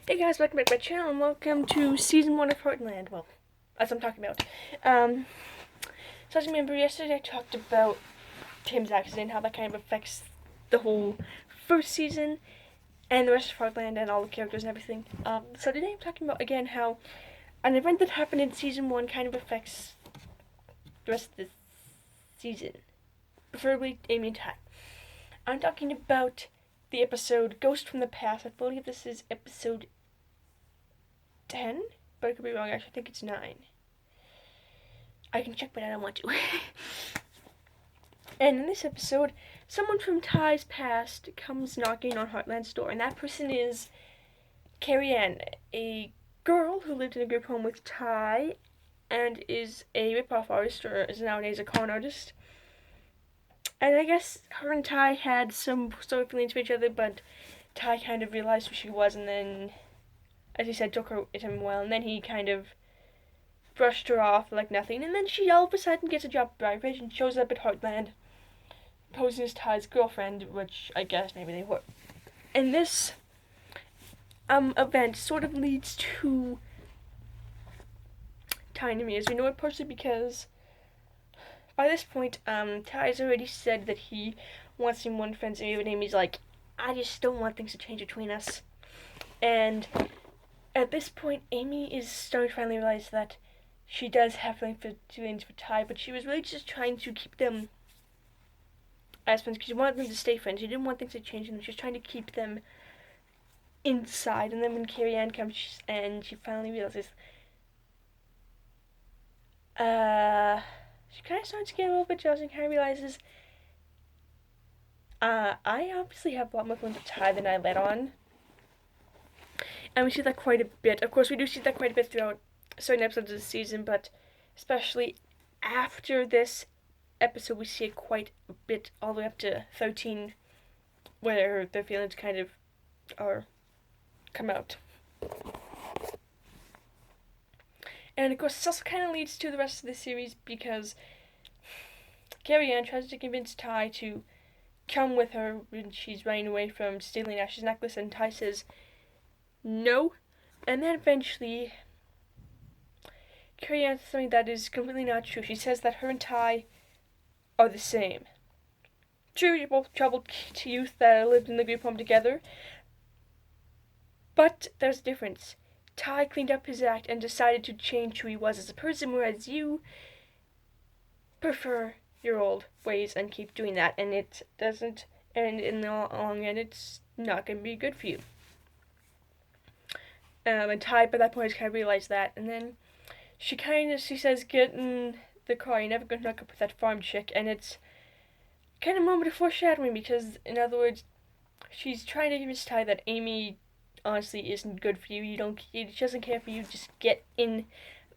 Hey guys, welcome back to my channel and welcome to Season 1 of Heartland. Well, that's what I'm talking about. So as you remember, yesterday I talked about Tim's accident, how that kind of affects the whole first season and the rest of Heartland and all the characters and everything. So today I'm talking about, again, how an event that happened in Season 1 kind of affects the rest of the season. Preferably Amy and Ty. I'm talking about the episode Ghost from the Past. I believe this is episode 10, but I could be wrong. Actually, I think it's 9. I can check, but I don't want to. And in this episode, someone from Ty's past comes knocking on Heartland's door, and that person is Kerry-Anne, a girl who lived in a group home with Ty and is a rip-off artist, or is nowadays a con artist. And I guess her and Ty had some sort of feelings for each other, but Ty kind of realized who she was, and then, as he said, took her with him well, and then he kind of brushed her off like nothing, and then she all of a sudden gets a job at Brightridge and shows up at Heartland, posing as Ty's girlfriend, which I guess maybe they were. And this event sort of leads to Ty and Amy, as we know it partially because by this point, Ty's already said that he wants to be more friends with Amy, and Amy's like, I just don't want things to change between us. And at this point, Amy is starting to finally realize that she does have feelings for Ty, but she was really just trying to keep them as friends because she wanted them to stay friends. She didn't want things to change, and she was trying to keep them inside. And then when Kerry-Anne comes and she finally realizes, she kind of starts to get a little bit jealous and kind of realizes, I obviously have a lot more feelings for Ty than I let on. And we see that quite a bit. Of course, we do see that quite a bit throughout certain episodes of the season, but especially after this episode, we see it quite a bit, all the way up to 13, where their feelings kind of come out. And of course, this also kind of leads to the rest of the series because Kerry-Anne tries to convince Ty to come with her when she's running away from stealing Ash's necklace, and Ty says no. And then eventually, Kerry-Anne says something that is completely not true. She says that her and Ty are the same. True, you're both troubled youth that lived in the group home together, but there's a difference. Ty cleaned up his act and decided to change who he was as a person, whereas you prefer your old ways and keep doing that, and it doesn't, and in the long end, it's not going to be good for you. And Ty, by that point, has kind of realized that, and then she says, get in the car, you're never going to hook up with that farm chick, and it's kind of a moment of foreshadowing, because, in other words, she's trying to convince Ty that Amy honestly isn't good for you. She doesn't care for you. Just get in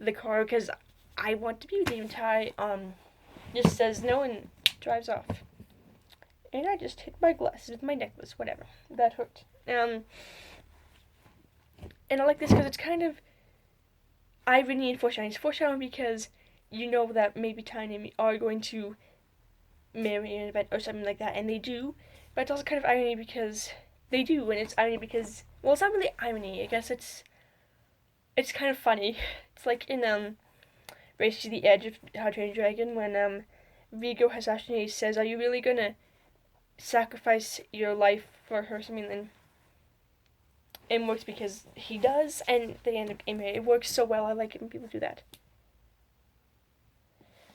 the car because I want to be with you. And Ty just says no and drives off. And I just hit my glasses with my necklace. Whatever, that hurt. And I like this because it's kind of irony and foreshadowing. It's foreshadowing because you know that maybe Ty and Amy are going to marry an event or something like that, and they do. But it's also kind of irony because they do, and it's irony because, well, it's not really irony. I guess it's kind of funny. It's like in Race to the Edge of How to Train Your Dragon when Vigo Hasashine says, "Are you really gonna sacrifice your life for her?" Something, and it works because he does, and they end up getting married. It works so well. I like it when people do that.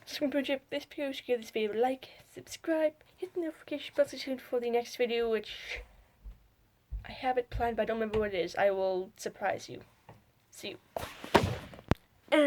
So I'm going to this video. Should give this video a like, subscribe, hit the notification bell to tune for the next video, which I have it planned, but I don't remember what it is. I will surprise you. See you.